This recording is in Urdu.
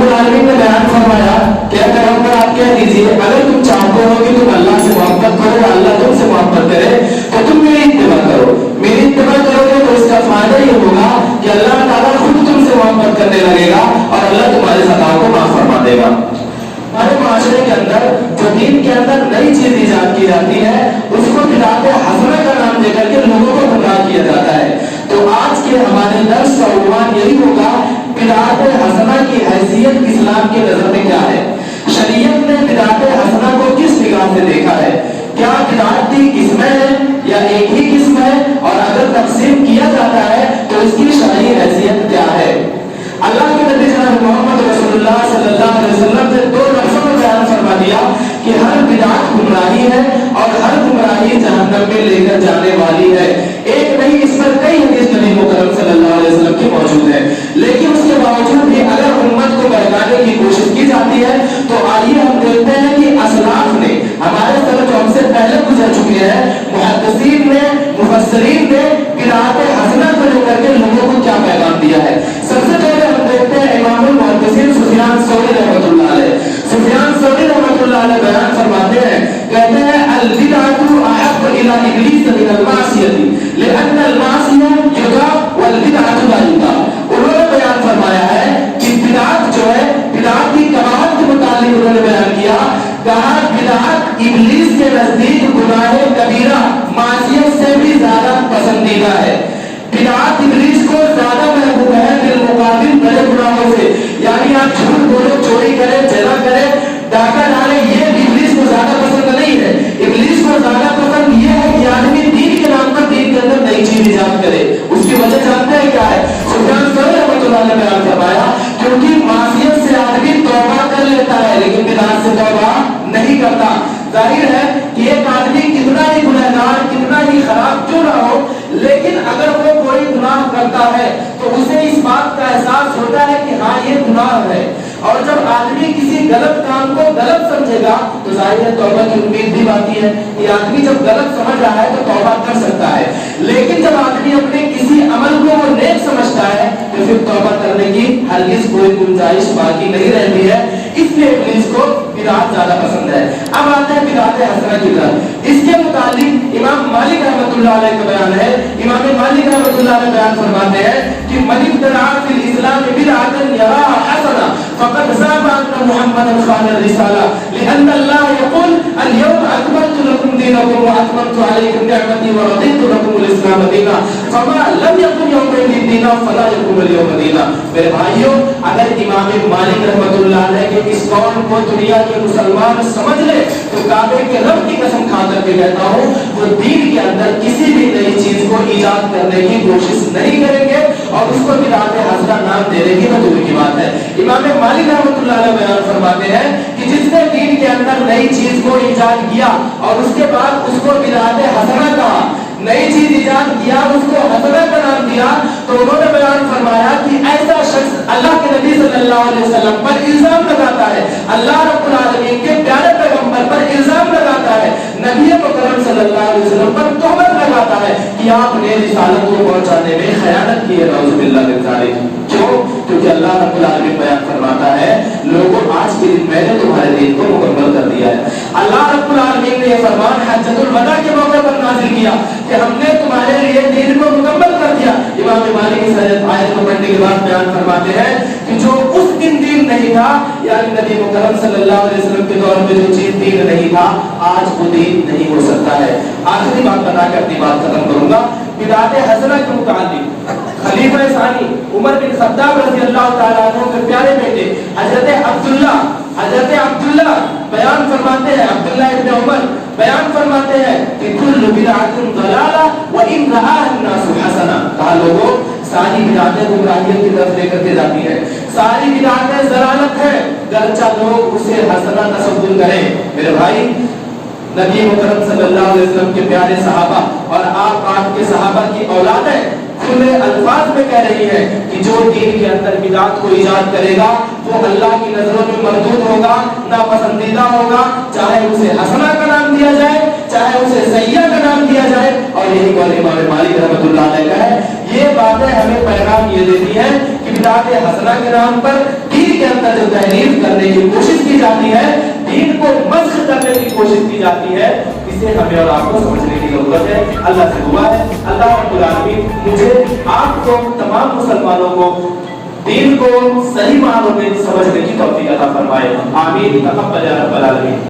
رب العالمین نے بیان فرمایا کہ پیغمبر آپ کہہ دیجیے اگر تم چاہتے ہو کہ تم اللہ سے محبت کرو یا اللہ تم سے محبت کرے تو تم میری اتباع کرو. میری اتباع کرو گے تو اس کا فائدہ یہ ہوگا کہ اللہ تعالیٰ خود تم سے محبت کرنے لگے گا اور اللہ تمہارے خطاؤں کو معاف فرما دے گا. ہمارے معاشرے کے اندر جو دین کے اندر نئی چیز ایجاد کی جاتی ہے اس کو بدعت حسنہ کا نام دے کر کے لوگوں کو گمراہ کیا جاتا ہے. تو آج کے ہمارے درس کا عنوان یہی ہوگا بدعت حسنہ کی حیثیت اسلام کی نظر میں کیا ہے. شریعت نے بدعت حسنہ کو کس نگاہ سے دیکھا ہے؟ کیا بدعت کی قسمیں ہیں یا ایک ہی قسم ہے؟ اور اگر تقسیم کیا جاتا ہے تو اس کی شرعی حیثیت کیا ہے؟ اللہ کے نبی جناب محمد رسول اللہ صلی اللہ علیہ وسلم نے دو لفظوں میں بیان فرما دیا کہ ہر بدعت گمراہی ہے اور ہر گمراہی جہنم میں لے کر جانے والی ہے. ایک نہیں اس پر کئی حدیث نبی مکرم صلی اللہ علیہ وسلم کی موجود ہے. لیکن اس کے باوجود بھی اگر امت کو بہکانے کی کوشش کی جاتی ہے تو آئیے ہم دیکھتے ہیں کہ اسلاف نے ہمارے سلف جو ہم سے پہلے گزر چکے ہیں محدثین نے مفسرین نے بدعت حسنہ کو لے کر کے لوگوں کو کیا پیغام دیا ہے. سب سے پہلے ہم دیکھتے ہیں امام المحدثین سفیان ثوری رحمۃ اللہ علیہ. سفیان ثوری رحمۃ اللہ علیہ بیان فرماتے ہیں کہتے ہیں البدعۃ احب الی ابلیس من المعصیۃ لان المعصیۃ یضاع والبدعۃ لا یضاع. انہوں نے بیان فرمایا ہے کہ بدعت جو ہے بدعت کی کباہت کے متعلق انہوں نے بیان کیا کہا بدعت ابلیس کے نزدیک گناہ کبیرہ معصیت سے بھی زیادہ پسندیدہ ہے. بدعت ابلیس کو زیادہ محبوب ہے بالمقابل بڑے گناہوں سے. یعنی آپ جھوٹ بولو چوری کرے زنا کرے ڈاکہ ڈالے یہ ابلیس کو زیادہ پسند نہیں ہے. ابلیس کو زیادہ پسند یہ ہے کہ آدمی دین کے نام پر دین کے اندر نئی چیز ایجاد کرے. اس کی وجہ جانتے ہیں کیا ہے؟ سفیان ثوری رحمۃ اللہ نے بیان فرمایا کیونکہ معصیت سے آدمی توبہ کر لیتا ہے لیکن بدعت سے توبہ نہیں کرتا. ظاہر ہے کہ ایک آدمی کتنا ہی گنہگار کتنا ہی خراب کیوں نہ ہو لیکن اگر وہ کوئی گناہ کرتا ہے تو اسے اس بات کا احساس ہوتا ہے کہ ہاں یہ گناہ ہے. اور جب آدمی کسی غلط کام کو غلط سمجھے گا تو ظاہر ہے توبہ کی امید بھی باقی ہے. یہ آدمی جب غلط سمجھ رہا ہے تو توبہ کر سکتا ہے. لیکن جب آدمی اپنے کسی عمل کو وہ نیک سمجھتا ہے تو پھر توبہ کرنے کی ہرگز کوئی گنجائش باقی نہیں رہتی ہے. اس لیے ابلیس کو بدعت زیادہ پسند ہے. اب آتے ہیں بدعت حسنہ کی طرف. اس کے متعلق امام مالک رحمۃ اللہ علیہ کا بیان ہے. امام مالک رحمۃ اللہ علیہ بیان فرماتے ہیں کہ من ابتدع فی الاسلام بدعۃ یراها حسنہ فقد زعم ان محمدا خان الرسالہ لان اللہ یقول اليوم اکملت لکم دینکم واتممت علیکم نعمتی ورضیت لکم الاسلام دینا فما لم یکن یومئذ دینا فلا یکن اليوم دینا. میرے بھائیوں اگر امام مالک رحمۃ اللہ علیہ کے اس قول کو دنیا کے مسلمان سمجھ لے تو کعبے کے رب کی قسم کھا کر کے کہتا ہوں وہ دین کے اندر کسی بھی نئی چیز کو ایجاد کرنے کی کوشش نہیں کریں گے اور اس کو بدعت حسنہ نام دینے کی دور کی بات ہے. امام مالک رحمۃ اللہ علیہ بیان فرماتے ہیں کہ جس نے دین کے اندر نئی چیز کو ایجاد کیا اور اس کے بعد اس کو بدعت حسنہ کہا نئی چیز ایجاد کیا اس کو حسنہ کا نام دیا تو انہوں نے بیان فرمایا کہ ایسا شخص اللہ کے نبی صلی اللہ علیہ وسلم پر الزام لگاتا ہے اللہ رب العالمین کے پیارے پیغمبر پر الزام لگاتا ہے نبی مکرم صلی اللہ علیہ وسلم پر تہمت لگاتا ہے کہ آپ نے رسالت کو پہنچانے میں خیانت کی ہے. نعوذ باللہ من ذالک. کیوں؟ کیونکہ اللہ رب العالمین بیان فرماتا ہے لوگوں آج کے دن میں نے تمہارے دین کو مکمل کر دیا ہے. اللہ رب العالمین نے یہ فرمان حجۃ الوداع کے موقع پر نازل کیا کہ ہم نے تمہارے لیے دین کو مکمل کر دیا. امام مالک اس آیت کو پڑھنے کے بعد بیان فرماتے ہیں کہ جو اس دن دین نہیں تھا یعنی نبی مکرم صلی اللہ علیہ وسلم کے دور میں جو چیز دین نہیں تھا آج وہ دین نہیں ہو سکتا ہے. آخری بات بتا کر اپنی بات ختم کروں گا. بدعت حسنہ کے متعلق خلیفہ ثانی عمر بن خطاب رضی اللہ تعالیٰ عنہ کے پیارے بیٹے حضرت عبداللہ بیان فرماتے ہیں عبداللہ ابن عمر بیان فرماتے ہیں کہ کل بدعت ضلالہ وان رآها الناس حسنہ. کہا لوگوں ساری بدعتیں گمراہیت کی طرف لے کر کے جاتی ہیں ساری بدعتیں ضلالت ہیں گرچہ لوگ اسے حسنہ تصور کریں. میرے بھائی نبی مکرم صلی اللہ علیہ وسلم کے پیارے صحابہ اور آپ کے صحابہ کی اولادیں کھلے الفاظ میں کہہ رہی ہے کہ جو دین کے اندر بدعت کو ایجاد کرے گا وہ اللہ کی نظروں میں مردود ہوگا ناپسندیدہ ہوگا چاہے اسے حسنہ کا نام دیا جائے چاہے اسے سیئہ کا نام دیا جائے. اور یہی قول امام مالک رحمۃ اللہ علیہ کا ہے. یہ باتیں ہمیں پیغام یہ دیتی ہیں کہ بدعت حسنہ کے نام پر دین کے اندر و تحریف کرنے کی کوشش کی جاتی ہے، دین کو مسخ کرنے کی کوشش کی جاتی ہے، اسے ہمیں اور آپ کو سمجھنے کی ضرورت ہے۔ اللہ سے دعا ہے اللہ رب العالمین مجھے آپ کو تمام مسلمانوں کو دین کو صحیح معنوں میں سمجھنے کی توفیق عطا فرمائے، آمین۔ تقبل یا رب العالمین۔